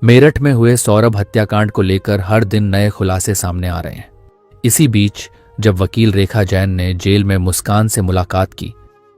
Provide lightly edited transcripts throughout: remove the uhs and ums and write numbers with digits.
मेरठ में हुए सौरभ हत्याकांड को लेकर हर दिन नए खुलासे सामने आ रहे हैं। इसी बीच जब वकील रेखा जैन ने जेल में मुस्कान से मुलाकात की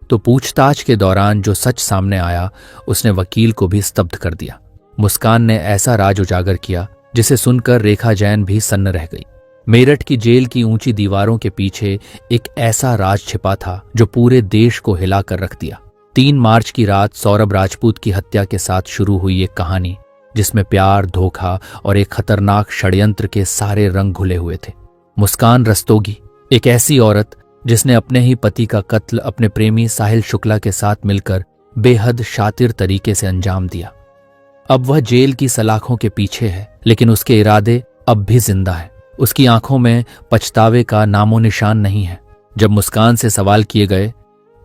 तो पूछताछ के दौरान जो सच सामने आया उसने वकील को भी स्तब्ध कर दिया। मुस्कान ने ऐसा राज उजागर किया जिसे सुनकर रेखा जैन भी सन्न रह गई। मेरठ की जेल की ऊंची दीवारों के पीछे एक ऐसा राज छिपा था जो पूरे देश को हिला कर रख दिया। 3 मार्च की रात सौरभ राजपूत की हत्या के साथ शुरू हुई एक कहानी जिसमें प्यार, धोखा और एक खतरनाक षड्यंत्र के सारे रंग घुले हुए थे। मुस्कान रस्तोगी, एक ऐसी औरत जिसने अपने ही पति का कत्ल अपने प्रेमी साहिल शुक्ला के साथ मिलकर बेहद शातिर तरीके से अंजाम दिया। अब वह जेल की सलाखों के पीछे है, लेकिन उसके इरादे अब भी जिंदा है। उसकी आंखों में पछतावे का नामो निशान नहीं है। जब मुस्कान से सवाल किए गए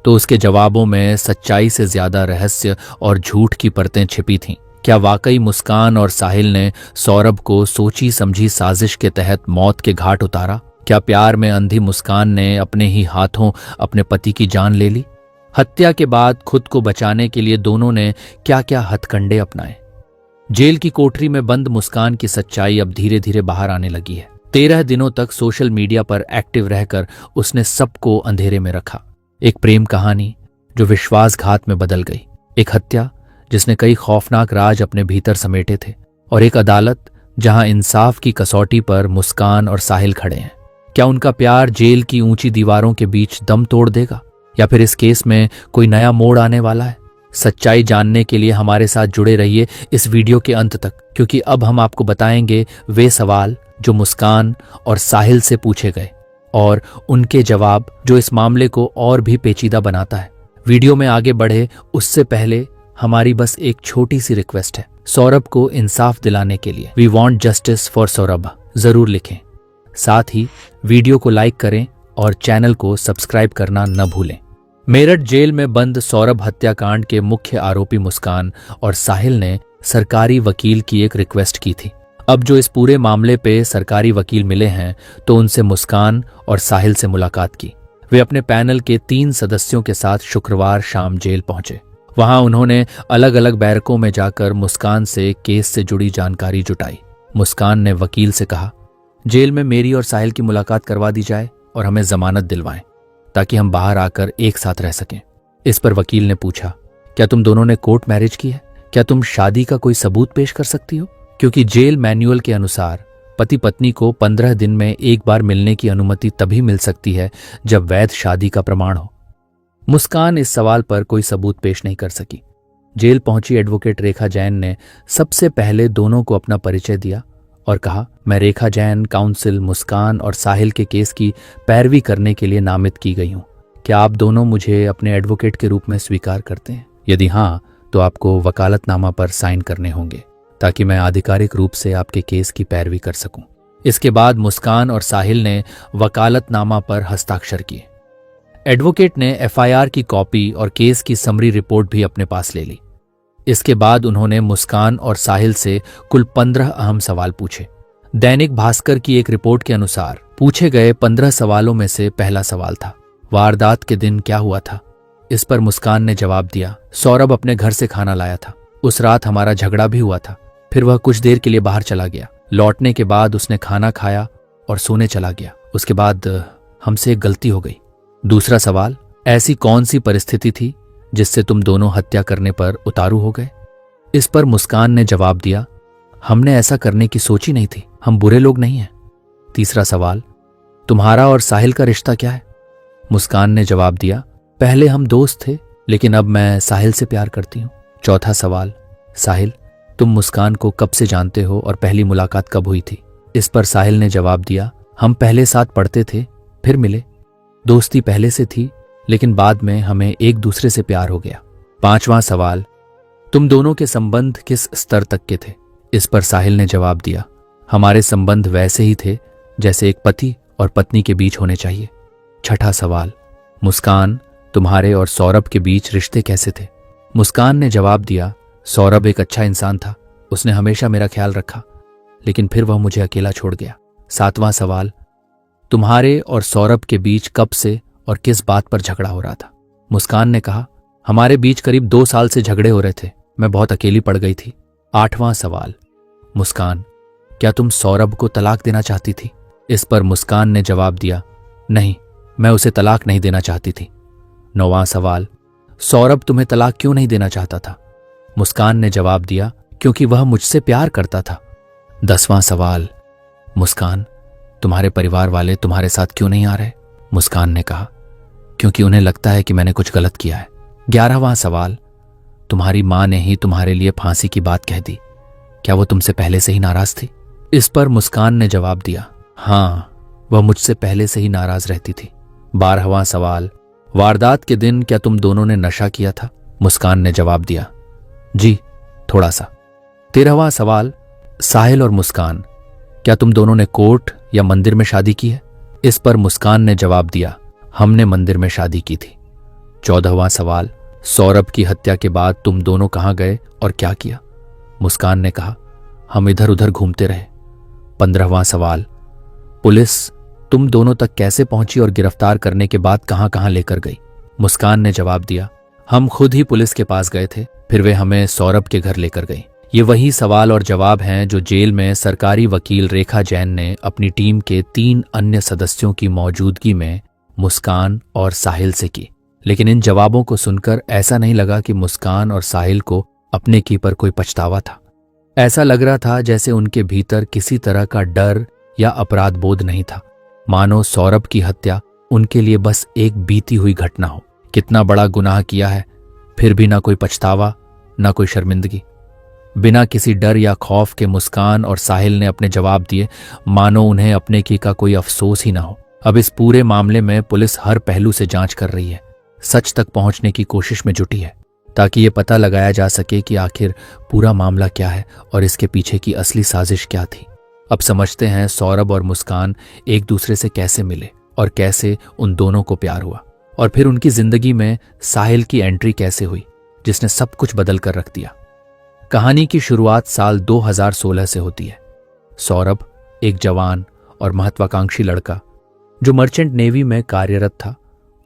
तो उसके जवाबों में सच्चाई से ज्यादा रहस्य और झूठ की परतें छिपी थीं। क्या वाकई मुस्कान और साहिल ने सौरभ को सोची समझी साजिश के तहत मौत के घाट उतारा? क्या प्यार में अंधी मुस्कान ने अपने ही हाथों अपने पति की जान ले ली? हत्या के बाद खुद को बचाने के लिए दोनों ने क्या क्या हथकंडे अपनाए? जेल की कोठरी में बंद मुस्कान की सच्चाई अब धीरे धीरे बाहर आने लगी है। 13 दिनों तक सोशल मीडिया पर एक्टिव रहकर उसने सबको अंधेरे में रखा। एक प्रेम कहानी जो विश्वासघात में बदल गई, एक हत्या जिसने कई खौफनाक राज अपने भीतर समेटे थे, और एक अदालत जहां इंसाफ की कसौटी पर मुस्कान और साहिल खड़े हैं। क्या उनका प्यार जेल की ऊंची दीवारों के बीच दम तोड़ देगा, या फिर इस केस में कोई नया मोड़ आने वाला है? सच्चाई जानने के लिए हमारे साथ जुड़े रहिए इस वीडियो के अंत तक, क्योंकि अब हम आपको बताएंगे वे सवाल जो मुस्कान और साहिल से पूछे गए और उनके जवाब जो इस मामले को और भी पेचीदा बनाता है। वीडियो में आगे बढ़े उससे पहले हमारी बस एक छोटी सी रिक्वेस्ट है। सौरभ को इंसाफ दिलाने के लिए we want justice for Saurabh जरूर लिखें। साथ ही वीडियो को लाइक करें और चैनल को सब्सक्राइब करना न भूलें। मेरठ जेल में बंद सौरभ हत्याकांड के मुख्य आरोपी मुस्कान और साहिल ने सरकारी वकील की एक रिक्वेस्ट की थी। अब जो इस पूरे मामले पे सरकारी वकील मिले हैं तो उनसे मुस्कान और साहिल से मुलाकात की। वे अपने पैनल के 3 सदस्यों के साथ शुक्रवार शाम जेल पहुंचे। वहां उन्होंने अलग अलग बैरकों में जाकर मुस्कान से केस से जुड़ी जानकारी जुटाई। मुस्कान ने वकील से कहा, जेल में मेरी और साहिल की मुलाकात करवा दी जाए और हमें जमानत दिलवाएं ताकि हम बाहर आकर एक साथ रह सकें। इस पर वकील ने पूछा, क्या तुम दोनों ने कोर्ट मैरिज की है? क्या तुम शादी का कोई सबूत पेश कर सकती हो? क्योंकि जेल मैनुअल के अनुसार पति पत्नी को 15 दिन में एक बार मिलने की अनुमति तभी मिल सकती है जब वैध शादी का प्रमाण हो। मुस्कान इस सवाल पर कोई सबूत पेश नहीं कर सकी। जेल पहुंची एडवोकेट रेखा जैन ने सबसे पहले दोनों को अपना परिचय दिया और कहा, मैं रेखा जैन काउंसिल मुस्कान और साहिल के केस की पैरवी करने के लिए नामित की गई हूं। क्या आप दोनों मुझे अपने एडवोकेट के रूप में स्वीकार करते हैं? यदि हाँ, तो आपको वकालतनामा पर साइन करने होंगे ताकि मैं आधिकारिक रूप से आपके केस की पैरवी कर सकूं। इसके बाद मुस्कान और साहिल ने वकालतनामा पर हस्ताक्षर किए। एडवोकेट ने एफआईआर की कॉपी और केस की समरी रिपोर्ट भी अपने पास ले ली। इसके बाद उन्होंने मुस्कान और साहिल से कुल 15 अहम सवाल पूछे। दैनिक भास्कर की एक रिपोर्ट के अनुसार पूछे गए 15 सवालों में से पहला सवाल था, वारदात के दिन क्या हुआ था? इस पर मुस्कान ने जवाब दिया, सौरभ अपने घर से खाना लाया था। उस रात हमारा झगड़ा भी हुआ था। फिर वह कुछ देर के लिए बाहर चला गया। लौटने के बाद उसने खाना खाया और सोने चला गया। उसके बाद हमसे एक गलती हो गई। दूसरा सवाल, ऐसी कौन सी परिस्थिति थी जिससे तुम दोनों हत्या करने पर उतारू हो गए? इस पर मुस्कान ने जवाब दिया, हमने ऐसा करने की सोची नहीं थी, हम बुरे लोग नहीं हैं। तीसरा सवाल, तुम्हारा और साहिल का रिश्ता क्या है? मुस्कान ने जवाब दिया, पहले हम दोस्त थे लेकिन अब मैं साहिल से प्यार करती हूँ। चौथा सवाल, साहिल, तुम मुस्कान को कब से जानते हो और पहली मुलाकात कब हुई थी? इस पर साहिल ने जवाब दिया, हम पहले साथ पढ़ते थे, फिर मिले। दोस्ती पहले से थी लेकिन बाद में हमें एक दूसरे से प्यार हो गया। पांचवां सवाल, तुम दोनों के संबंध किस स्तर तक के थे? इस पर साहिल ने जवाब दिया, हमारे संबंध वैसे ही थे जैसे एक पति और पत्नी के बीच होने चाहिए। छठा सवाल, मुस्कान, तुम्हारे और सौरभ के बीच रिश्ते कैसे थे? मुस्कान ने जवाब दिया, सौरभ एक अच्छा इंसान था, उसने हमेशा मेरा ख्याल रखा, लेकिन फिर वह मुझे अकेला छोड़ गया। सातवां सवाल, तुम्हारे और सौरभ के बीच कब से और किस बात पर झगड़ा हो रहा था? मुस्कान ने कहा, हमारे बीच करीब 2 साल से झगड़े हो रहे थे, मैं बहुत अकेली पड़ गई थी। आठवां सवाल, मुस्कान, क्या तुम सौरभ को तलाक देना चाहती थी? इस पर मुस्कान ने जवाब दिया, नहीं, मैं उसे तलाक नहीं देना चाहती थी। 9वां सवाल, सौरभ तुम्हें तलाक क्यों नहीं देना चाहता था? मुस्कान ने जवाब दिया, क्योंकि वह मुझसे प्यार करता था। 10वां सवाल, मुस्कान, तुम्हारे परिवार वाले तुम्हारे साथ क्यों नहीं आ रहे? मुस्कान ने कहा, क्योंकि उन्हें लगता है कि मैंने कुछ गलत किया है। 11वां सवाल, तुम्हारी मां ने ही तुम्हारे लिए फांसी की बात कह दी, क्या वो तुमसे पहले से ही नाराज थी? इस पर मुस्कान ने जवाब दिया, हाँ, वह मुझसे पहले से ही नाराज रहती थी। 12वां सवाल, वारदात के दिन क्या तुम दोनों ने नशा किया था? मुस्कान ने जवाब दिया, जी, थोड़ा सा। 13वां सवाल, साहिल और मुस्कान, क्या तुम दोनों ने कोर्ट या मंदिर में शादी की है? इस पर मुस्कान ने जवाब दिया, हमने मंदिर में शादी की थी। 14वां सवाल, सौरभ की हत्या के बाद तुम दोनों कहाँ गए और क्या किया? मुस्कान ने कहा, हम इधर उधर घूमते रहे। 15वां सवाल, पुलिस तुम दोनों तक कैसे पहुंची और गिरफ्तार करने के बाद कहां कहां लेकर गई? मुस्कान ने जवाब दिया, हम खुद ही पुलिस के पास गए थे, फिर वे हमें सौरभ के घर लेकर गई। ये वही सवाल और जवाब हैं जो जेल में सरकारी वकील रेखा जैन ने अपनी टीम के 3 अन्य सदस्यों की मौजूदगी में मुस्कान और साहिल से की। लेकिन इन जवाबों को सुनकर ऐसा नहीं लगा कि मुस्कान और साहिल को अपने की पर कोई पछतावा था। ऐसा लग रहा था जैसे उनके भीतर किसी तरह का डर या अपराध बोध नहीं था, मानो सौरभ की हत्या उनके लिए बस एक बीती हुई घटना हो। कितना बड़ा गुनाह किया है, फिर भी ना कोई पछतावा, ना कोई शर्मिंदगी। बिना किसी डर या खौफ के मुस्कान और साहिल ने अपने जवाब दिए, मानो उन्हें अपने की का कोई अफसोस ही ना हो। अब इस पूरे मामले में पुलिस हर पहलू से जांच कर रही है, सच तक पहुंचने की कोशिश में जुटी है, ताकि ये पता लगाया जा सके कि आखिर पूरा मामला क्या है और इसके पीछे की असली साजिश क्या थी। अब समझते हैं सौरभ और मुस्कान एक दूसरे से कैसे मिले और कैसे उन दोनों को प्यार हुआ, और फिर उनकी जिंदगी में साहिल की एंट्री कैसे हुई, जिसने सब कुछ बदल कर रख दिया। कहानी की शुरुआत साल 2016 से होती है। सौरभ एक जवान और महत्वाकांक्षी लड़का जो मर्चेंट नेवी में कार्यरत था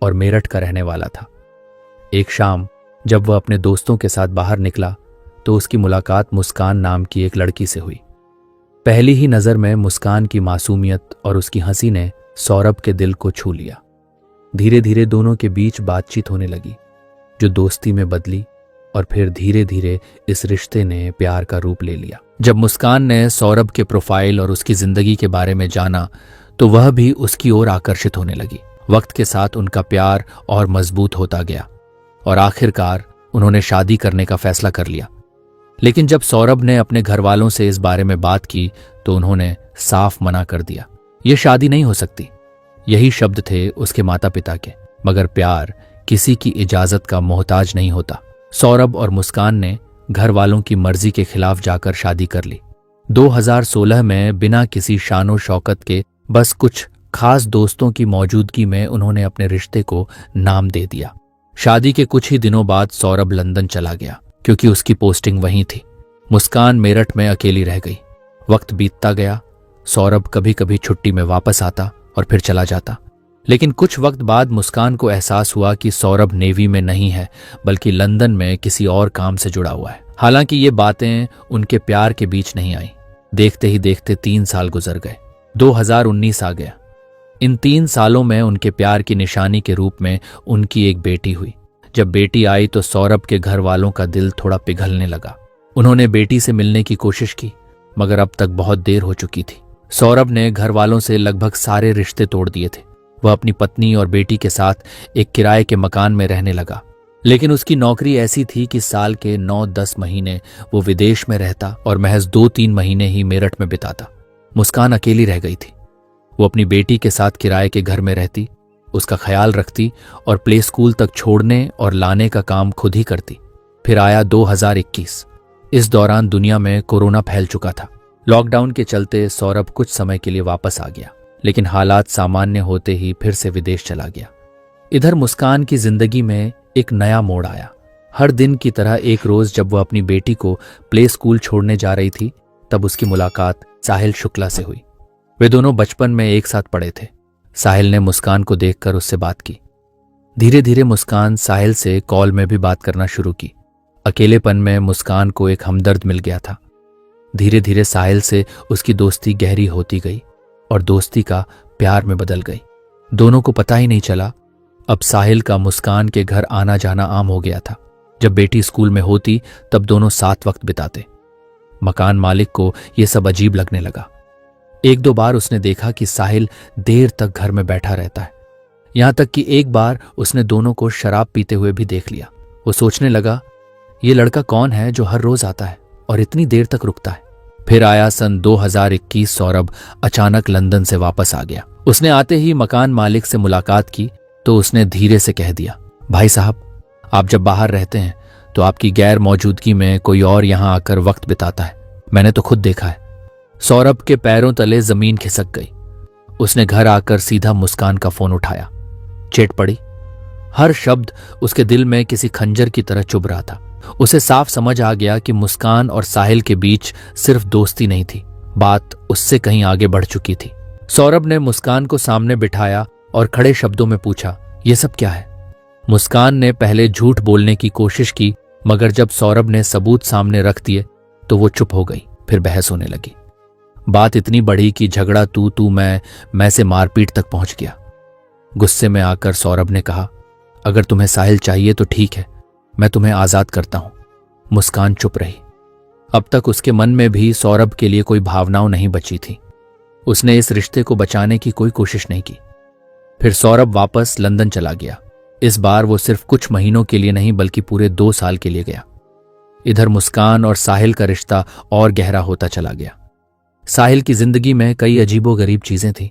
और मेरठ का रहने वाला था। एक शाम जब वह अपने दोस्तों के साथ बाहर निकला तो उसकी मुलाकात मुस्कान नाम की एक लड़की से हुई। पहली ही नजर में मुस्कान की मासूमियत और उसकी हंसी ने सौरभ के दिल को छू लिया। धीरे धीरे दोनों के बीच बातचीत होने लगी, जो दोस्ती में बदली और फिर धीरे धीरे इस रिश्ते ने प्यार का रूप ले लिया। जब मुस्कान ने सौरभ के प्रोफाइल और उसकी जिंदगी के बारे में जाना तो वह भी उसकी ओर आकर्षित होने लगी। वक्त के साथ उनका प्यार और मजबूत होता गया और आखिरकार उन्होंने शादी करने का फैसला कर लिया। लेकिन जब सौरभ ने अपने घर वालों से इस बारे में बात की तो उन्होंने साफ मना कर दिया, ये शादी नहीं हो सकती। यही शब्द थे उसके माता पिता के। मगर प्यार किसी की इजाजत का मोहताज नहीं होता। सौरभ और मुस्कान ने घर वालों की मर्जी के खिलाफ जाकर शादी कर ली। 2016 में बिना किसी शानो शौकत के बस कुछ खास दोस्तों की मौजूदगी में उन्होंने अपने रिश्ते को नाम दे दिया। शादी के कुछ ही दिनों बाद सौरभ लंदन चला गया क्योंकि उसकी पोस्टिंग वहीं थी। मुस्कान मेरठ में अकेली रह गई। वक्त बीतता गया। सौरभ कभी कभी छुट्टी में वापस आता और फिर चला जाता। लेकिन कुछ वक्त बाद मुस्कान को एहसास हुआ कि सौरभ नेवी में नहीं है, बल्कि लंदन में किसी और काम से जुड़ा हुआ है। हालांकि ये बातें उनके प्यार के बीच नहीं आई। देखते ही देखते 3 साल गुजर गए। 2019 आ गया। इन 3 सालों में उनके प्यार की निशानी के रूप में उनकी एक बेटी हुई। जब बेटी आई तो सौरभ के घर वालों का दिल थोड़ा पिघलने लगा। उन्होंने बेटी से मिलने की कोशिश की, मगर अब तक बहुत देर हो चुकी थी। सौरभ ने घर वालों से लगभग सारे रिश्ते तोड़ दिए थे। वह अपनी पत्नी और बेटी के साथ एक किराए के मकान में रहने लगा। लेकिन उसकी नौकरी ऐसी थी कि साल के 9-10 महीने वो विदेश में रहता और महज 2-3 महीने ही मेरठ में बिताता। मुस्कान अकेली रह गई थी। वो अपनी बेटी के साथ किराए के घर में रहती, उसका ख्याल रखती और प्ले स्कूल तक छोड़ने और लाने का काम खुद ही करती। फिर आया 2021। इस दौरान दुनिया में कोरोना फैल चुका था। लॉकडाउन के चलते सौरभ कुछ समय के लिए वापस आ गया, लेकिन हालात सामान्य होते ही फिर से विदेश चला गया। इधर मुस्कान की जिंदगी में एक नया मोड़ आया। हर दिन की तरह एक रोज जब वह अपनी बेटी को प्ले स्कूल छोड़ने जा रही थी, तब उसकी मुलाकात साहिल शुक्ला से हुई। वे दोनों बचपन में एक साथ पढ़े थे। साहिल ने मुस्कान को देखकर उससे बात की। धीरे धीरे मुस्कान साहिल से कॉल में भी बात करना शुरू की। अकेलेपन में मुस्कान को एक हमदर्द मिल गया था। धीरे धीरे साहिल से उसकी दोस्ती गहरी होती गई और दोस्ती का प्यार में बदल गई। दोनों को पता ही नहीं चला। अब साहिल का मुस्कान के घर आना जाना आम हो गया था। जब बेटी स्कूल में होती तब दोनों साथ वक्त बिताते। मकान मालिक को यह सब अजीब लगने लगा। एक दो बार उसने देखा कि साहिल देर तक घर में बैठा रहता है। यहां तक कि एक बार उसने दोनों को शराब पीते हुए भी देख लिया। वो सोचने लगा, ये लड़का कौन है जो हर रोज आता है और इतनी देर तक रुकता है। फिर आया सन 2021। सौरभ अचानक लंदन से वापस आ गया। उसने आते ही मकान मालिक से मुलाकात की तो उसने धीरे से कह दिया, भाई साहब, आप जब बाहर रहते हैं तो आपकी गैर मौजूदगी में कोई और यहां आकर वक्त बिताता है। मैंने तो खुद देखा है। सौरभ के पैरों तले जमीन खिसक गई। उसने घर आकर सीधा मुस्कान का फोन उठाया। चेट पड़ी। हर शब्द उसके दिल में किसी खंजर की तरह चुभ रहा था। उसे साफ समझ आ गया कि मुस्कान और साहिल के बीच सिर्फ दोस्ती नहीं थी, बात उससे कहीं आगे बढ़ चुकी थी। सौरभ ने मुस्कान को सामने बिठाया और खड़े शब्दों में पूछा, ये सब क्या है? मुस्कान ने पहले झूठ बोलने की कोशिश की, मगर जब सौरभ ने सबूत सामने रख दिए तो वो चुप हो गई। फिर बहस होने लगी। बात इतनी बढ़ी कि झगड़ा तू मैं से मारपीट तक पहुंच गया। गुस्से में आकर सौरभ ने कहा, अगर तुम्हें साहिल चाहिए तो ठीक है, मैं तुम्हें आजाद करता हूं। मुस्कान चुप रही। अब तक उसके मन में भी सौरभ के लिए कोई भावनाएं नहीं बची थी। उसने इस रिश्ते को बचाने की कोई कोशिश नहीं की। फिर सौरभ वापस लंदन चला गया। इस बार वो सिर्फ कुछ महीनों के लिए नहीं बल्कि पूरे 2 साल के लिए गया। इधर मुस्कान और साहिल का रिश्ता और गहरा होता चला गया। साहिल की जिंदगी में कई अजीबोगरीब चीजें थीं।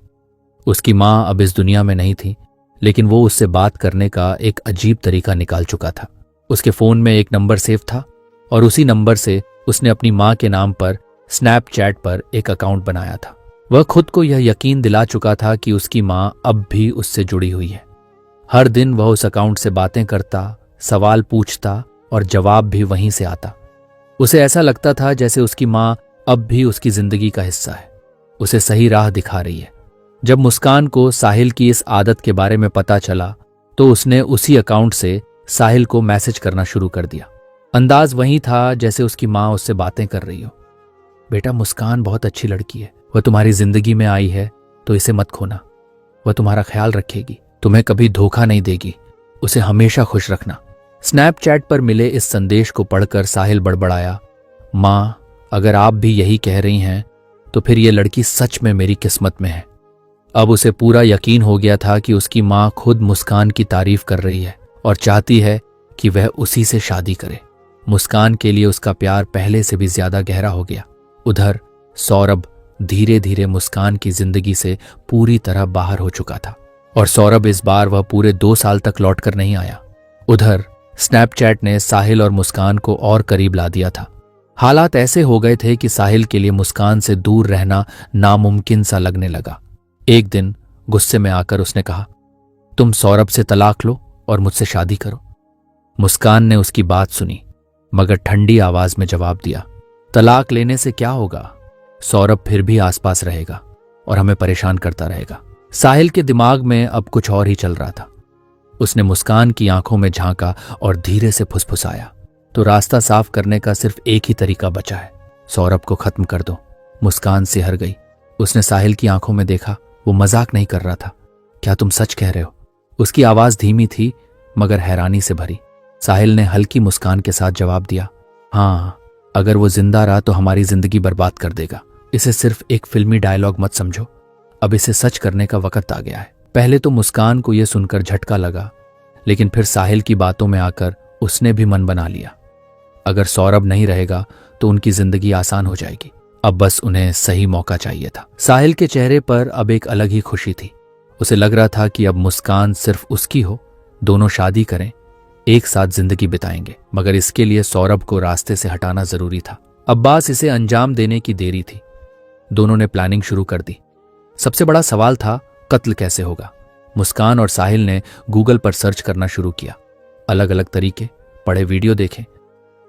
उसकी मां अब इस दुनिया में नहीं थी, लेकिन वो उससे बात करने का एक अजीब तरीका निकाल चुका था। उसके फोन में एक नंबर सेव था और उसी नंबर से उसने अपनी मां के नाम पर स्नैपचैट पर एक अकाउंट बनाया था। वह खुद को यह यकीन दिला चुका था कि उसकी मां अब भी उससे जुड़ी हुई है। हर दिन वह उस अकाउंट से बातें करता, सवाल पूछता और जवाब भी वहीं से आता। उसे ऐसा लगता था जैसे उसकी मां अब भी उसकी जिंदगी का हिस्सा है, उसे सही राह दिखा रही है। जब मुस्कान को साहिल की इस आदत के बारे में पता चला तो उसने उसी अकाउंट से साहिल को मैसेज करना शुरू कर दिया। अंदाज वही था जैसे उसकी मां उससे बातें कर रही हो। बेटा, मुस्कान बहुत अच्छी लड़की है। वह तुम्हारी जिंदगी में आई है तो इसे मत खोना। वह तुम्हारा ख्याल रखेगी, तुम्हें कभी धोखा नहीं देगी। उसे हमेशा खुश रखना। स्नैपचैट पर मिले इस संदेश को पढ़कर साहिल बड़बड़ाया, मां, अगर आप भी यही कह रही हैं तो फिर ये लड़की सच में मेरी किस्मत में है। अब उसे पूरा यकीन हो गया था कि उसकी मां खुद मुस्कान की तारीफ कर रही है और चाहती है कि वह उसी से शादी करे। मुस्कान के लिए उसका प्यार पहले से भी ज्यादा गहरा हो गया। उधर सौरभ धीरे धीरे मुस्कान की जिंदगी से पूरी तरह बाहर हो चुका था और सौरभ इस बार वह पूरे 2 साल तक लौटकर नहीं आया। उधर स्नैपचैट ने साहिल और मुस्कान को और करीब ला दिया था। हालात ऐसे हो गए थे कि साहिल के लिए मुस्कान से दूर रहना नामुमकिन सा लगने लगा। एक दिन गुस्से में आकर उसने कहा, तुम सौरभ से तलाक लो और मुझसे शादी करो। मुस्कान ने उसकी बात सुनी मगर ठंडी आवाज में जवाब दिया, तलाक लेने से क्या होगा? सौरभ फिर भी आसपास रहेगा और हमें परेशान करता रहेगा। साहिल के दिमाग में अब कुछ और ही चल रहा था। उसने मुस्कान की आंखों में झांका और धीरे से फुसफुसाया, तो रास्ता साफ करने का सिर्फ एक ही तरीका बचा है, सौरभ को खत्म कर दो। मुस्कान सिहर गई। उसने साहिल की आंखों में देखा। वो मजाक नहीं कर रहा था। क्या तुम सच कह रहे हो? उसकी आवाज धीमी थी मगर हैरानी से भरी। साहिल ने हल्की मुस्कान के साथ जवाब दिया, हाँ, अगर वो जिंदा रहा तो हमारी जिंदगी बर्बाद कर देगा। इसे सिर्फ एक फिल्मी डायलॉग मत समझो, अब इसे सच करने का वक्त आ गया है। पहले तो मुस्कान को यह सुनकर झटका लगा, लेकिन फिर साहिल की बातों में आकर उसने भी मन बना लिया। अगर सौरभ नहीं रहेगा तो उनकी जिंदगी आसान हो जाएगी। अब बस उन्हें सही मौका चाहिए था। साहिल के चेहरे पर अब एक अलग ही खुशी थी। उसे लग रहा था कि अब मुस्कान सिर्फ उसकी हो, दोनों शादी करें, एक साथ जिंदगी बिताएंगे। मगर इसके लिए सौरभ को रास्ते से हटाना जरूरी था। अब्बास इसे अंजाम देने की देरी थी। दोनों ने प्लानिंग शुरू कर दी। सबसे बड़ा सवाल था, कत्ल कैसे होगा? मुस्कान और साहिल ने गूगल पर सर्च करना शुरू किया। अलग अलग तरीके पढ़े, वीडियो देखे,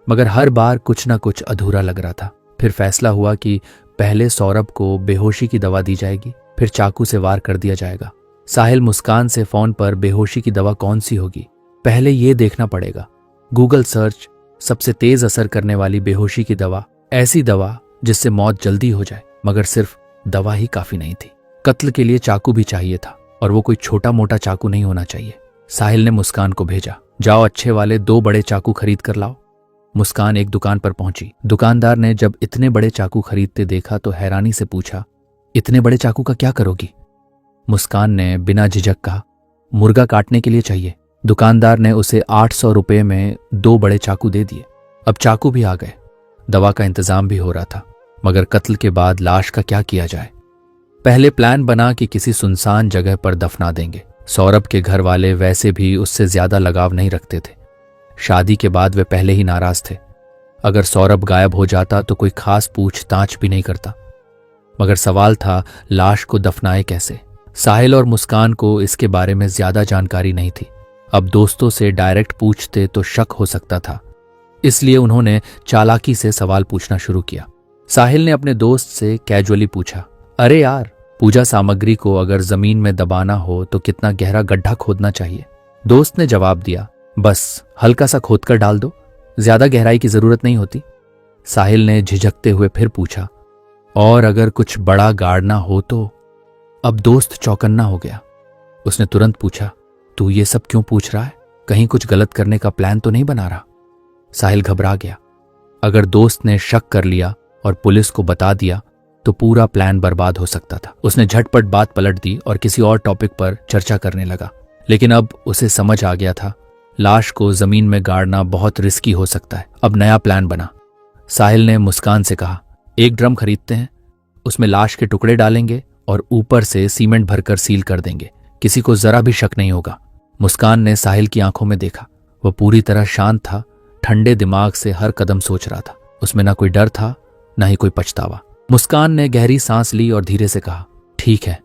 मगर हर बार कुछ ना कुछ अधूरा लग रहा था। फिर फैसला हुआ कि पहले सौरभ को बेहोशी की दवा दी जाएगी, फिर चाकू से वार कर दिया जाएगा। साहिल मुस्कान से फोन पर बेहोशी की दवा कौन सी होगी, पहले यह देखना पड़ेगा। गूगल सर्च, सबसे तेज असर करने वाली बेहोशी की दवा, ऐसी दवा जिससे मौत जल्दी हो जाए, मगर सिर्फ दवा ही काफी नहीं थी। कत्ल के लिए चाकू भी चाहिए था, और वो कोई छोटा मोटा चाकू नहीं होना चाहिए। साहिल ने मुस्कान को भेजा, जाओ अच्छे वाले 2 बड़े चाकू खरीद कर लाओ। मुस्कान एक दुकान पर पहुंची। दुकानदार ने जब इतने बड़े चाकू खरीदते देखा तो हैरानी से पूछा, इतने बड़े चाकू का क्या करोगी? मुस्कान ने बिना झिझक कहा, मुर्गा काटने के लिए चाहिए। दुकानदार ने उसे 800 रुपये में 2 बड़े चाकू दे दिए। अब चाकू भी आ गए, दवा का इंतजाम भी हो रहा था, मगर कत्ल के बाद लाश का क्या किया जाए? पहले प्लान बना कि किसी सुनसान जगह पर दफना देंगे। सौरभ के घर वाले वैसे भी उससे ज्यादा लगाव नहीं रखते थे। शादी के बाद वे पहले ही नाराज थे। अगर सौरभ गायब हो जाता तो कोई खास पूछताछ भी नहीं करता, मगर सवाल था लाश को दफनाए कैसे। साहिल और मुस्कान को इसके बारे में ज्यादा जानकारी नहीं थी। अब दोस्तों से डायरेक्ट पूछते तो शक हो सकता था, इसलिए उन्होंने चालाकी से सवाल पूछना शुरू किया। साहिल ने अपने दोस्त से कैजुअली पूछा, अरे यार, पूजा सामग्री को अगर जमीन में दबाना हो तो कितना गहरा गड्ढा खोदना चाहिए? दोस्त ने जवाब दिया, बस हल्का सा खोद कर डाल दो, ज्यादा गहराई की जरूरत नहीं होती। साहिल ने झिझकते हुए फिर पूछा, और अगर कुछ बड़ा गाड़ना हो तो? अब दोस्त चौकन्ना हो गया। उसने तुरंत पूछा, तू ये सब क्यों पूछ रहा है? कहीं कुछ गलत करने का प्लान तो नहीं बना रहा? साहिल घबरा गया। अगर दोस्त ने शक कर लिया और पुलिस को बता दिया तो पूरा प्लान बर्बाद हो सकता था। उसने झटपट बात पलट दी और किसी और टॉपिक पर चर्चा करने लगा। लेकिन अब उसे समझ आ गया था, लाश को जमीन में गाड़ना बहुत रिस्की हो सकता है। अब नया प्लान बना। साहिल ने मुस्कान से कहा, एक ड्रम खरीदते हैं, उसमें लाश के टुकड़े डालेंगे और ऊपर से सीमेंट भरकर सील कर देंगे, किसी को जरा भी शक नहीं होगा। मुस्कान ने साहिल की आंखों में देखा। वह पूरी तरह शांत था, ठंडे दिमाग से हर कदम सोच रहा था। उसमें ना कोई डर था, ना ही कोई पछतावा। मुस्कान ने गहरी सांस ली और धीरे से कहा, ठीक है,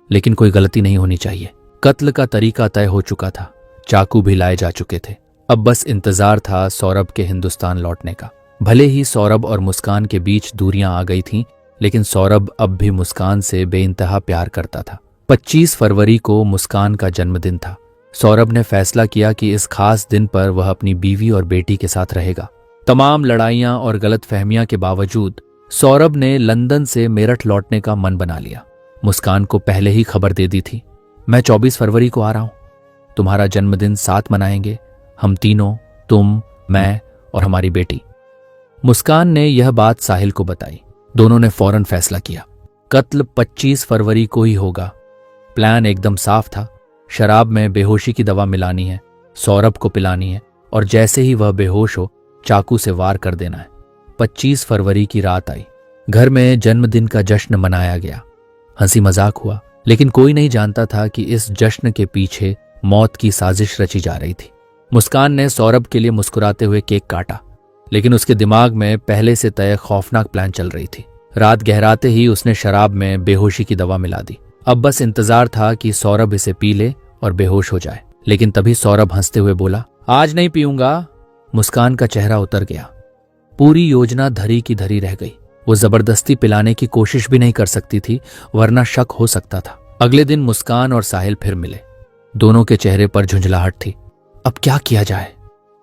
लेकिन कोई गलती नहीं होनी चाहिए। कत्ल का तरीका तय हो चुका था, चाकू भी लाए जा चुके थे। अब बस इंतजार था सौरभ के हिंदुस्तान लौटने का। भले ही सौरभ और मुस्कान के बीच दूरियां आ गई थीं, लेकिन सौरभ अब भी मुस्कान से बेइंतहा प्यार करता था। 25 फरवरी को मुस्कान का जन्मदिन था। सौरभ ने फैसला किया कि इस खास दिन पर वह अपनी बीवी और बेटी के साथ रहेगा। तमाम लड़ाइयां और गलतफहमियां के बावजूद सौरभ ने लंदन से मेरठ लौटने का मन बना लिया। मुस्कान को पहले ही खबर दे दी थी, मैं 24 फरवरी को आ रहा हूं, तुम्हारा जन्मदिन साथ मनाएंगे, हम तीनों, तुम, मैं और हमारी बेटी। मुस्कान ने यह बात साहिल को बताई। दोनों ने फौरन फैसला किया, कत्ल 25 फरवरी को ही होगा। प्लान एकदम साफ था, शराब में बेहोशी की दवा मिलानी है, सौरभ को पिलानी है और जैसे ही वह बेहोश हो चाकू से वार कर देना है। 25 फरवरी की रात आई। घर में जन्मदिन का जश्न मनाया गया। हंसी मजाक हुआ, लेकिन कोई नहीं जानता था कि इस जश्न के पीछे मौत की साजिश रची जा रही थी। मुस्कान ने सौरभ के लिए मुस्कुराते हुए केक काटा, लेकिन उसके दिमाग में पहले से तय खौफनाक प्लान चल रही थी। रात गहराते ही उसने शराब में बेहोशी की दवा मिला दी। अब बस इंतजार था कि सौरभ इसे पी ले और बेहोश हो जाए। लेकिन तभी सौरभ हंसते हुए बोला, आज नहीं पीऊंगा। मुस्कान का चेहरा उतर गया। पूरी योजना धरी की धरी रह गई। वो जबरदस्ती पिलाने की कोशिश भी नहीं कर सकती थी, वरना शक हो सकता था। अगले दिन मुस्कान और साहिल फिर मिले। दोनों के चेहरे पर झुंझलाहट थी। अब क्या किया जाए?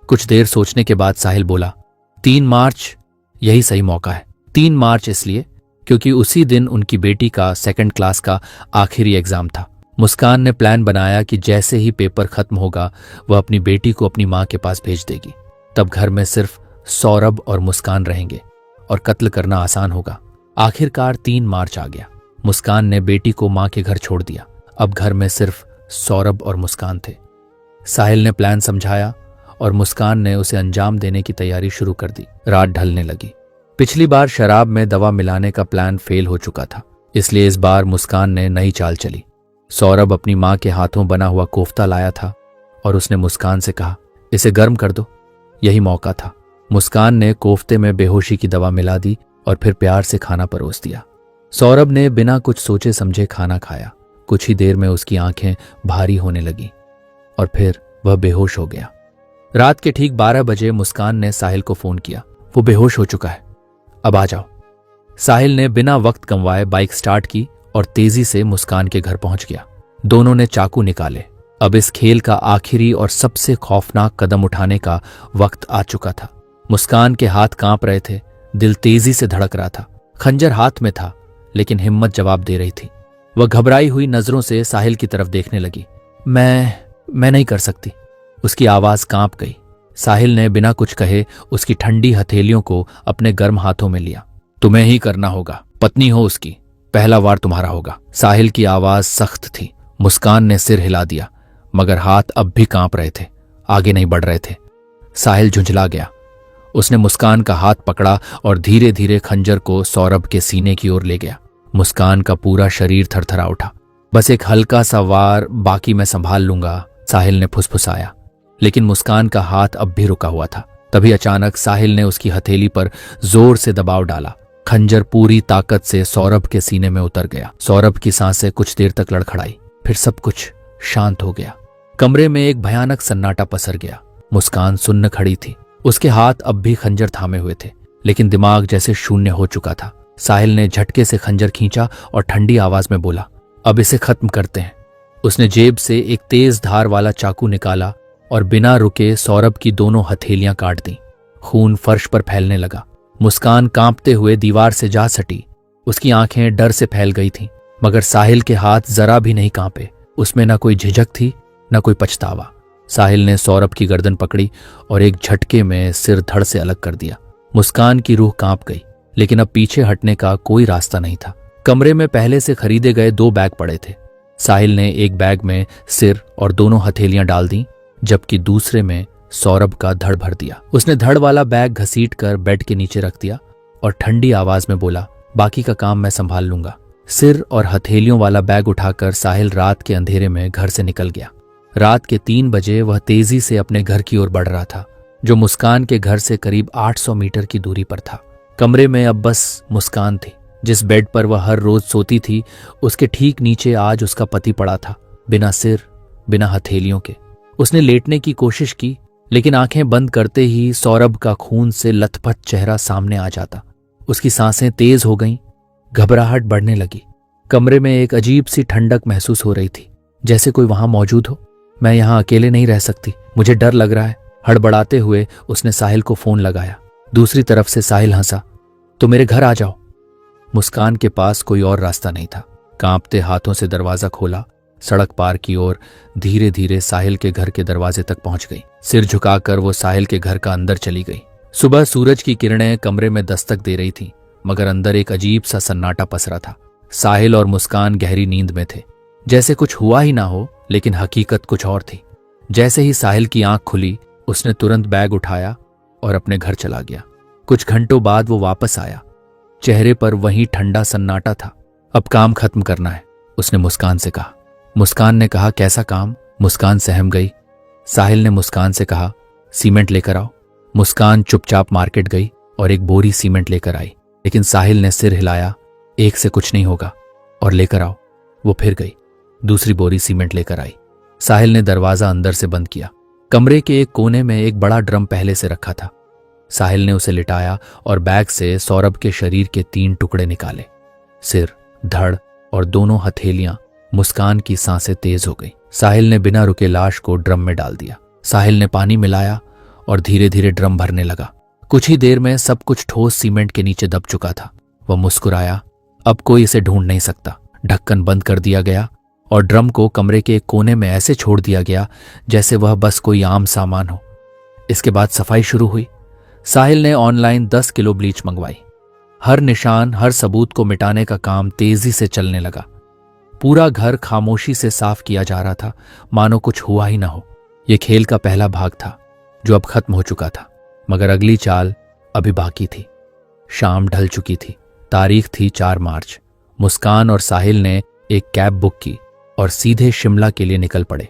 कुछ देर सोचने के बाद साहिल बोला, 3 मार्च यही सही मौका है। 3 मार्च इसलिए क्योंकि उसी दिन उनकी बेटी का 2nd क्लास का आखिरी एग्जाम था। मुस्कान ने प्लान बनाया कि जैसे ही पेपर खत्म होगा वह अपनी बेटी को अपनी मां के पास भेज देगी। तब घर में सिर्फ सौरभ और मुस्कान रहेंगे और कत्ल करना आसान होगा। आखिरकार 3 मार्च आ गया। मुस्कान ने बेटी को मां के घर छोड़ दिया। अब घर में सिर्फ सौरभ और मुस्कान थे। साहिल ने प्लान समझाया और मुस्कान ने उसे अंजाम देने की तैयारी शुरू कर दी। रात ढलने लगी। पिछली बार शराब में दवा मिलाने का प्लान फेल हो चुका था, इसलिए इस बार मुस्कान ने नई चाल चली। सौरभ अपनी मां के हाथों बना हुआ कोफ्ता लाया था और उसने मुस्कान से कहा, इसे गर्म कर दो। यही मौका था। मुस्कान ने कोफ्ते में बेहोशी की दवा मिला दी और फिर प्यार से खाना परोस दिया। सौरभ ने बिना कुछ सोचे समझे खाना खाया। कुछ ही देर में उसकी आंखें भारी होने लगी और फिर वह बेहोश हो गया। रात के ठीक 12 बजे मुस्कान ने साहिल को फोन किया, वो बेहोश हो चुका है, अब आ जाओ। साहिल ने बिना वक्त गंवाए बाइक स्टार्ट की और तेजी से मुस्कान के घर पहुंच गया। दोनों ने चाकू निकाले। अब इस खेल का आखिरी और सबसे खौफनाक कदम उठाने का वक्त आ चुका था। मुस्कान के हाथ कांप रहे थे, दिल तेजी से धड़क रहा था। खंजर हाथ में था, लेकिन हिम्मत जवाब दे रही थी। वह घबराई हुई नजरों से साहिल की तरफ देखने लगी। मैं नहीं कर सकती। उसकी आवाज कांप गई। साहिल ने बिना कुछ कहे उसकी ठंडी हथेलियों को अपने गर्म हाथों में लिया। तुम्हें ही करना होगा, पत्नी हो उसकी, पहला वार तुम्हारा होगा। साहिल की आवाज सख्त थी। मुस्कान ने सिर हिला दिया, मगर हाथ अब भी कांप रहे थे, आगे नहीं बढ़ रहे थे। साहिल झुंझला गया। उसने मुस्कान का हाथ पकड़ा और धीरे धीरे खंजर को सौरभ के सीने की ओर ले गया। मुस्कान का पूरा शरीर थरथरा उठा। बस एक हल्का सा वार, बाकी मैं संभाल लूंगा, साहिल ने फुसफुसाया। लेकिन मुस्कान का हाथ अब भी रुका हुआ था। तभी अचानक साहिल ने उसकी हथेली पर जोर से दबाव डाला। खंजर पूरी ताकत से सौरभ के सीने में उतर गया। सौरभ की सांसें कुछ देर तक लड़खड़ाई, फिर सब कुछ शांत हो गया। कमरे में एक भयानक सन्नाटा पसर गया। मुस्कान सुन्न खड़ी थी। उसके हाथ अब भी खंजर थामे हुए थे, लेकिन दिमाग जैसे शून्य हो चुका था। साहिल ने झटके से खंजर खींचा और ठंडी आवाज में बोला, अब इसे खत्म करते हैं। उसने जेब से एक तेज धार वाला चाकू निकाला और बिना रुके सौरभ की दोनों हथेलियां काट दी। खून फर्श पर फैलने लगा। मुस्कान कांपते हुए दीवार से जा सटी। उसकी आंखें डर से फैल गई थीं, मगर साहिल के हाथ जरा भी नहीं कांपे। उसमें न कोई झिझक थी, न कोई पछतावा। साहिल ने सौरभ की गर्दन पकड़ी और एक झटके में सिर धड़ से अलग कर दिया। मुस्कान की रूह कांप गई, लेकिन अब पीछे हटने का कोई रास्ता नहीं था। कमरे में पहले से खरीदे गए 2 बैग पड़े थे। साहिल ने एक बैग में सिर और दोनों हथेलियां डाल दी, जबकि दूसरे में सौरभ का धड़ भर दिया। उसने धड़ वाला बैग घसीट कर बेड के नीचे रख दिया और ठंडी आवाज में बोला, बाकी का काम मैं संभाल लूंगा। सिर और हथेलियों वाला बैग उठाकर साहिल रात के अंधेरे में घर से निकल गया। रात के 3 बजे वह तेजी से अपने घर की ओर बढ़ रहा था, जो मुस्कान के घर से करीब 800 मीटर की दूरी पर था। कमरे में अब बस मुस्कान थी। जिस बेड पर वह हर रोज सोती थी, उसके ठीक नीचे आज उसका पति पड़ा था, बिना सिर, बिना हथेलियों के। उसने लेटने की कोशिश की, लेकिन आंखें बंद करते ही सौरभ का खून से लथपथ चेहरा सामने आ जाता। उसकी सांसें तेज हो गईं, घबराहट बढ़ने लगी। कमरे में एक अजीब सी ठंडक महसूस हो रही थी, जैसे कोई वहां मौजूद हो। मैं यहां अकेले नहीं रह सकती, मुझे डर लग रहा है। हड़बड़ाते हुए उसने साहिल को फोन लगाया। दूसरी तरफ से साहिल हंसा, तो मेरे घर आ जाओ। मुस्कान के पास कोई और रास्ता नहीं था। कांपते हाथों से दरवाजा खोला, सड़क पार की ओर धीरे धीरे साहिल के घर के दरवाजे तक पहुंच गई। सिर झुकाकर वो साहिल के घर का अंदर चली गई। सुबह सूरज की किरणें कमरे में दस्तक दे रही थी, मगर अंदर एक अजीब सा सन्नाटा पसरा था। साहिल और मुस्कान गहरी नींद में थे, जैसे कुछ हुआ ही ना हो, लेकिन हकीकत कुछ और थी। जैसे ही साहिल की आंख खुली, उसने तुरंत बैग उठाया और अपने घर चला गया। कुछ घंटों बाद वो वापस आया। चेहरे पर वही ठंडा सन्नाटा था। अब काम खत्म करना है, उसने मुस्कान से कहा। मुस्कान ने कहा, कैसा काम? मुस्कान सहम गई। साहिल ने मुस्कान से कहा, सीमेंट लेकर आओ। मुस्कान चुपचाप मार्केट गई और एक बोरी सीमेंट लेकर आई, लेकिन साहिल ने सिर हिलाया, एक से कुछ नहीं होगा, और लेकर आओ। वो फिर गई, दूसरी बोरी सीमेंट लेकर आई। साहिल ने दरवाजा अंदर से बंद किया। कमरे के एक कोने में एक बड़ा ड्रम पहले से रखा था। साहिल ने उसे लिटाया और बैग से सौरभ के शरीर के 3 टुकड़े निकाले, सिर, धड़ और दोनों हथेलियां। मुस्कान की सांसें तेज हो गई। साहिल ने बिना रुके लाश को ड्रम में डाल दिया। साहिल ने पानी मिलाया और धीरे धीरे ड्रम भरने लगा। कुछ ही देर में सब कुछ ठोस सीमेंट के नीचे दब चुका था। वह मुस्कुराया, अब कोई इसे ढूंढ नहीं सकता। ढक्कन बंद कर दिया गया और ड्रम को कमरे के एक कोने में ऐसे छोड़ दिया गया जैसे वह बस कोई आम सामान हो। इसके बाद सफाई शुरू हुई। साहिल ने ऑनलाइन 10 किलो ब्लीच मंगवाई। हर निशान, हर सबूत को मिटाने का काम तेजी से चलने लगा। पूरा घर खामोशी से साफ किया जा रहा था, मानो कुछ हुआ ही ना हो। यह खेल का पहला भाग था, जो अब खत्म हो चुका था, मगर अगली चाल अभी बाकी थी। शाम ढल चुकी थी। तारीख थी 4 मार्च। मुस्कान और साहिल ने एक कैब बुक की और सीधे शिमला के लिए निकल पड़े।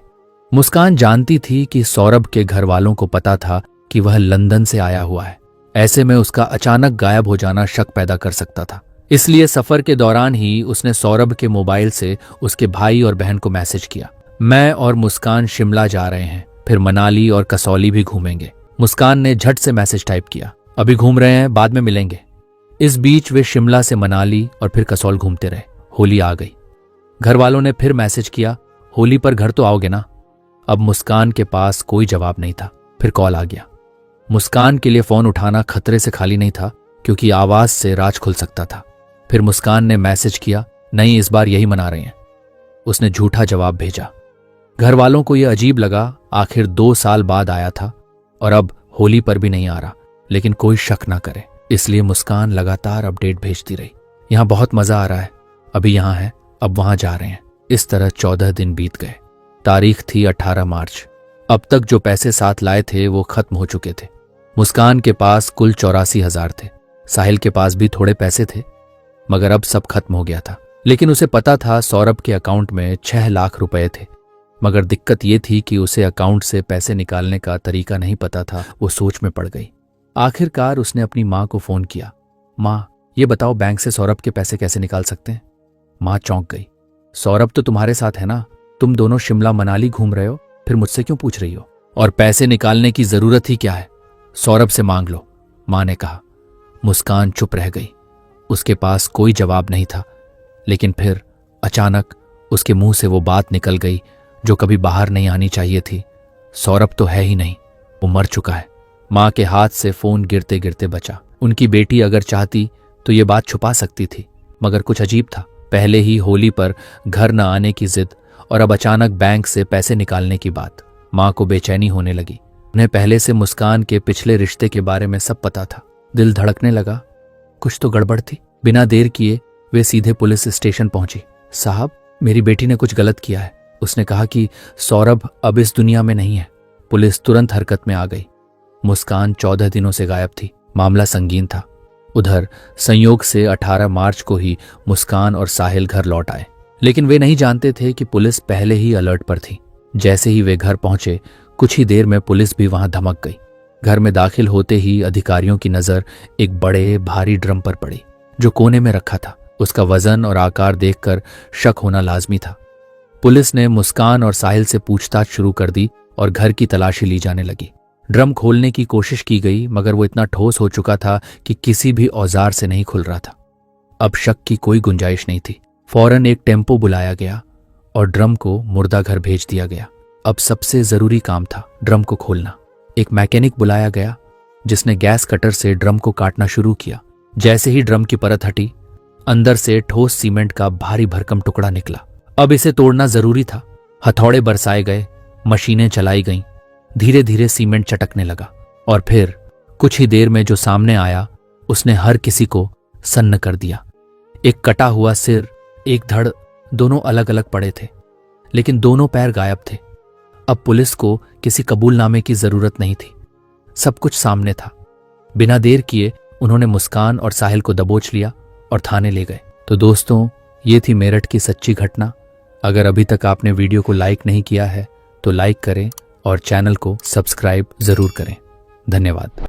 मुस्कान जानती थी कि सौरभ के घर वालों को पता था कि वह लंदन से आया हुआ है। ऐसे में उसका अचानक गायब हो जाना शक पैदा कर सकता था। इसलिए सफर के दौरान ही उसने सौरभ के मोबाइल से उसके भाई और बहन को मैसेज किया, मैं और मुस्कान शिमला जा रहे हैं, फिर मनाली और कसौली भी घूमेंगे। मुस्कान ने झट से मैसेज टाइप किया, अभी घूम रहे हैं, बाद में मिलेंगे। इस बीच वे शिमला से मनाली और फिर कसौल घूमते रहे। होली आ गई। घर वालों ने फिर मैसेज किया, होली पर घर तो आओगे ना? अब मुस्कान के पास कोई जवाब नहीं था। फिर कॉल आ गया। मुस्कान के लिए फोन उठाना खतरे से खाली नहीं था, क्योंकि आवाज से राज खुल सकता था। फिर मुस्कान ने मैसेज किया, नहीं इस बार यही मना रहे हैं। उसने झूठा जवाब भेजा। घर वालों को यह अजीब लगा, आखिर 2 साल बाद आया था और अब होली पर भी नहीं आ रहा, लेकिन कोई शक ना करे, इसलिए मुस्कान लगातार अपडेट भेजती रही। यहां बहुत मजा आ रहा है, अभी यहां है, अब वहां जा रहे हैं। इस तरह 14 दिन बीत गए। तारीख थी 18 मार्च। अब तक जो पैसे साथ लाए थे वो खत्म हो चुके थे। मुस्कान के पास कुल 84,000 थे। साहिल के पास भी थोड़े पैसे थे, मगर अब सब खत्म हो गया था। लेकिन उसे पता था सौरभ के अकाउंट में 6 लाख रुपए थे, मगर दिक्कत ये थी कि उसे अकाउंट से पैसे निकालने का तरीका नहीं पता था। वो सोच में पड़ गई। आखिरकार उसने अपनी माँ को फोन किया। माँ, ये बताओ बैंक से सौरभ के पैसे कैसे निकाल सकते हैं? माँ चौंक गई। सौरभ तो तुम्हारे साथ है ना, तुम दोनों शिमला मनाली घूम रहे हो, फिर मुझसे क्यों पूछ रही हो? और पैसे निकालने की जरूरत ही क्या है, सौरभ से मांग लो, माँ ने कहा। मुस्कान चुप रह गई। उसके पास कोई जवाब नहीं था, लेकिन फिर अचानक उसके मुंह से वो बात निकल गई जो कभी बाहर नहीं आनी चाहिए थी। सौरभ तो है ही नहीं, वो मर चुका है। माँ के हाथ से फोन गिरते गिरते बचा। उनकी बेटी अगर चाहती तो ये बात छुपा सकती थी, मगर कुछ अजीब था। पहले ही होली पर घर न आने की जिद और अब अचानक बैंक से पैसे निकालने की बात। माँ को बेचैनी होने लगी। उन्हें पहले से मुस्कान के पिछले रिश्ते के बारे में सब पता था। दिल धड़कने लगा, कुछ तो गड़बड़ थी। बिना देर किए वे सीधे पुलिस स्टेशन पहुंची। साहब, मेरी बेटी ने कुछ गलत किया है। उसने कहा कि सौरभ अब इस दुनिया में नहीं है। पुलिस तुरंत हरकत में आ गई। मुस्कान 14 दिनों से गायब थी। मामला संगीन था। उधर संयोग से 18 मार्च को ही मुस्कान और साहिल घर लौट आए, लेकिन वे नहीं जानते थे कि पुलिस पहले ही अलर्ट पर थी। जैसे ही वे घर पहुंचे, कुछ ही देर में पुलिस भी वहां धमक गई। घर में दाखिल होते ही अधिकारियों की नजर एक बड़े भारी ड्रम पर पड़ी जो कोने में रखा था। उसका वजन और आकार देखकर शक होना लाजमी था। पुलिस ने मुस्कान और साहिल से पूछताछ शुरू कर दी और घर की तलाशी ली जाने लगी। ड्रम खोलने की कोशिश की गई, मगर वो इतना ठोस हो चुका था कि किसी भी औजार से नहीं खुल रहा था। अब शक की कोई गुंजाइश नहीं थी। फौरन एक टेम्पो बुलाया गया और ड्रम को मुर्दा घर भेज दिया गया। अब सबसे जरूरी काम था ड्रम को खोलना। एक मैकेनिक बुलाया गया जिसने गैस कटर से ड्रम को काटना शुरू किया। जैसे ही ड्रम की परत हटी, अंदर से ठोस सीमेंट का भारी भरकम टुकड़ा निकला। अब इसे तोड़ना जरूरी था। हथौड़े बरसाए गए, मशीनें चलाई गईं। धीरे धीरे सीमेंट चटकने लगा और फिर कुछ ही देर में जो सामने आया उसने हर किसी को सन्न कर दिया। एक कटा हुआ सिर, एक धड़, दोनों अलग अलग पड़े थे, लेकिन दोनों पैर गायब थे। अब पुलिस को किसी कबूलनामे की जरूरत नहीं थी। सब कुछ सामने था। बिना देर किए उन्होंने मुस्कान और साहिल को दबोच लिया और थाने ले गए। तो दोस्तों, ये थी मेरठ की सच्ची घटना। अगर अभी तक आपने वीडियो को लाइक नहीं किया है तो लाइक करें और चैनल को सब्सक्राइब जरूर करें। धन्यवाद।